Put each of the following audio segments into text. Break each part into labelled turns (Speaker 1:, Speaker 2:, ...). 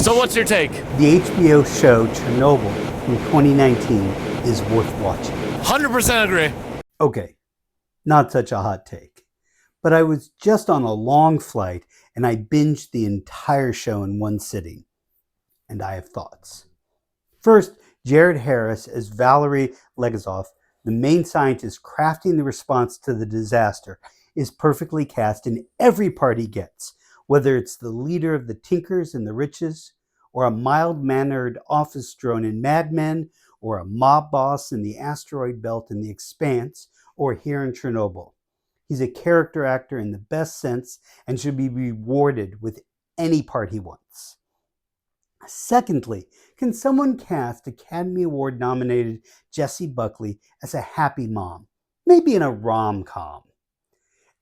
Speaker 1: So what's your take?
Speaker 2: The HBO show Chernobyl from 2019 is worth watching.
Speaker 1: 100% agree.
Speaker 2: Okay, not such a hot take. But I was just on a long flight and I binged the entire show in one sitting. And I have thoughts. First, Jared Harris as Valery Legazov, the main scientist crafting the response to the disaster, is perfectly cast in every part he gets, whether it's the leader of the Tinkers and the Riches, or a mild-mannered office drone in Mad Men, or a mob boss in the asteroid belt in The Expanse, or here in Chernobyl. He's a character actor in the best sense and should be rewarded with any part he wants. Secondly, can someone cast Academy Award nominated Jessie Buckley as a happy mom, maybe in a rom-com?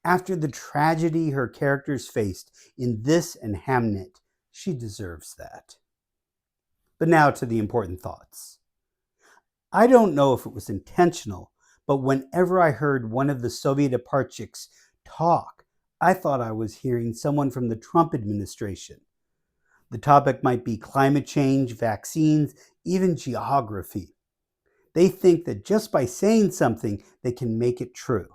Speaker 2: After the tragedy her characters faced in this and Hamnet, she deserves that. But now to the important thoughts. I don't know if it was intentional, but whenever I heard one of the Soviet aparchiks talk, I thought I was hearing someone from the Trump administration. The topic might be climate change, vaccines, even geography. They think that just by saying something, they can make it true.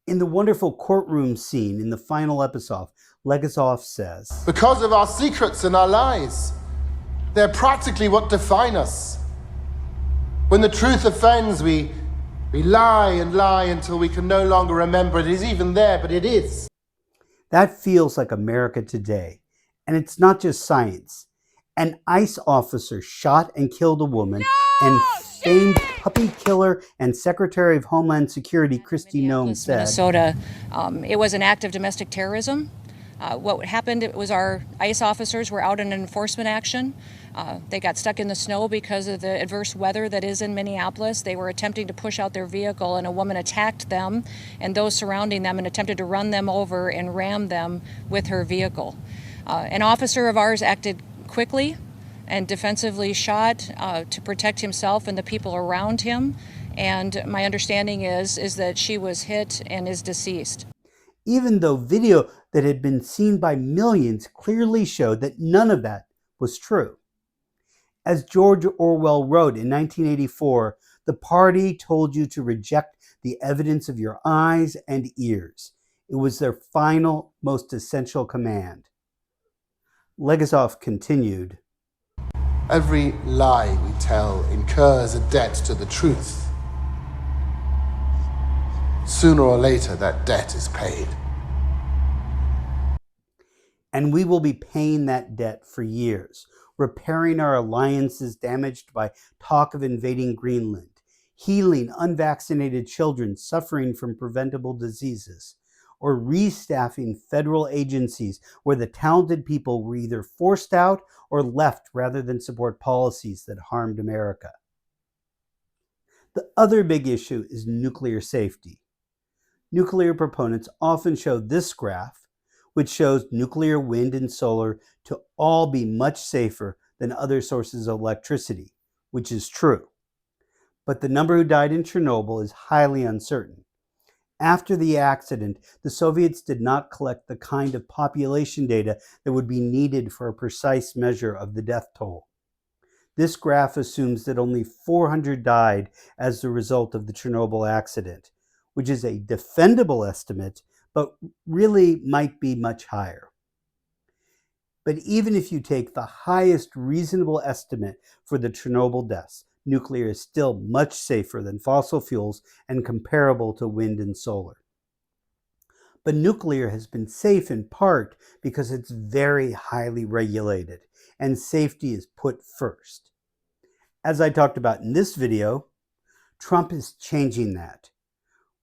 Speaker 2: In the wonderful courtroom scene in the final episode, Legazov says,
Speaker 3: "Because of our secrets and our lies, they're practically what define us. When the truth offends, we lie and lie until we can no longer remember it is even there, but it is."
Speaker 2: That feels like America today. And it's not just science. An ICE officer shot and killed a woman, and famed puppy killer and Secretary of Homeland Security Kristi Noem said,
Speaker 4: Minnesota, it was an act of domestic terrorism. What happened was our ICE officers were out in an enforcement action. They got stuck in the snow because of the adverse weather that is in Minneapolis. They were attempting to push out their vehicle, and a woman attacked them and those surrounding them and attempted to run them over and ram them with her vehicle. An officer of ours acted quickly and defensively shot to protect himself and the people around him. And my understanding is that she was hit and is deceased.
Speaker 2: Even though video that had been seen by millions clearly showed that none of that was true. As George Orwell wrote in 1984, the party told you to reject the evidence of your eyes and ears. It was their final, most essential command. Legazov continued,
Speaker 3: "Every lie we tell incurs a debt to the truth. Sooner or later, that debt is paid.
Speaker 2: And we will be paying that debt for years, repairing our alliances damaged by talk of invading Greenland, healing unvaccinated children suffering from preventable diseases, or restaffing federal agencies where the talented people were either forced out or left rather than support policies that harmed America. The other big issue is nuclear safety. Nuclear proponents often show this graph, which shows nuclear, wind, and solar to all be much safer than other sources of electricity, which is true. But the number who died in Chernobyl is highly uncertain. After the accident, the Soviets did not collect the kind of population data that would be needed for a precise measure of the death toll. This graph assumes that only 400 died as a result of the Chernobyl accident, which is a defendable estimate, but really might be much higher. But even if you take the highest reasonable estimate for the Chernobyl deaths, nuclear is still much safer than fossil fuels and comparable to wind and solar. But nuclear has been safe in part because it's very highly regulated and safety is put first. As I talked about in this video, Trump is changing that.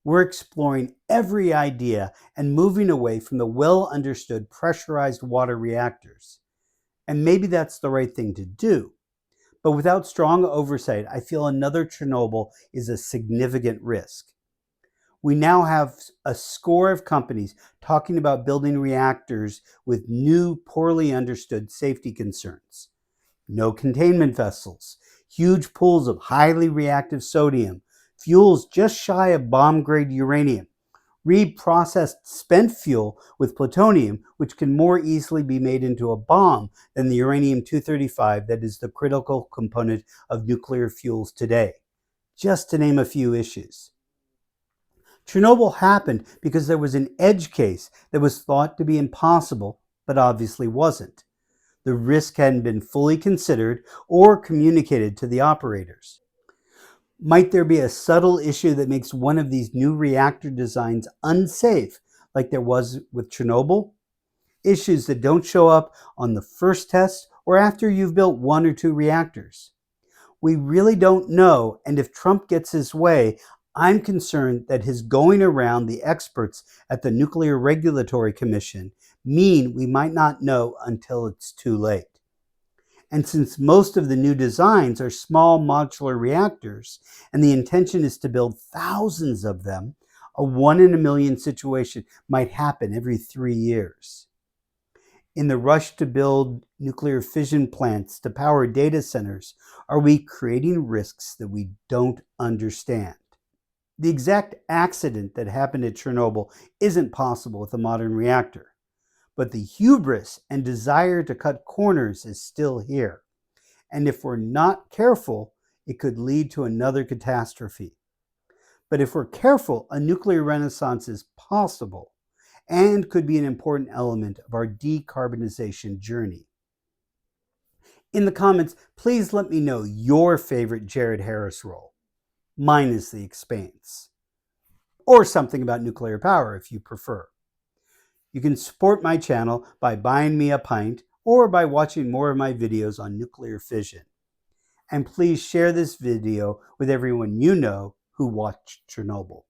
Speaker 2: We're exploring every idea and moving away from the well-understood pressurized water reactors. And maybe that's the right thing to do. But without strong oversight, I feel another Chernobyl is a significant risk. We now have a score of companies talking about building reactors with new, poorly understood safety concerns. No containment vessels, huge pools of highly reactive sodium, fuels just shy of bomb-grade uranium, reprocessed spent fuel with plutonium, which can more easily be made into a bomb than the uranium-235 that is the critical component of nuclear fuels today, just to name a few issues. Chernobyl happened because there was an edge case that was thought to be impossible, but obviously wasn't. The risk hadn't been fully considered or communicated to the operators. Might there be a subtle issue that makes one of these new reactor designs unsafe, like there was with Chernobyl? Issues that don't show up on the first test or after you've built 1 or 2 reactors. We really don't know, and if Trump gets his way, I'm concerned that his going around the experts at the Nuclear Regulatory Commission mean we might not know until it's too late. And since most of the new designs are small modular reactors, and the intention is to build thousands of them, a 1 in a million situation might happen every 3 years. In the rush to build nuclear fission plants to power data centers, are we creating risks that we don't understand? The exact accident that happened at Chernobyl isn't possible with a modern reactor. But the hubris and desire to cut corners is still here. And if we're not careful, it could lead to another catastrophe. But if we're careful, a nuclear renaissance is possible and could be an important element of our decarbonization journey. In the comments, please let me know your favorite Jared Harris role. Mine is The Expanse. Or something about nuclear power if you prefer. You can support my channel by buying me a pint or by watching more of my videos on nuclear fission. And please share this video with everyone you know who watched Chernobyl.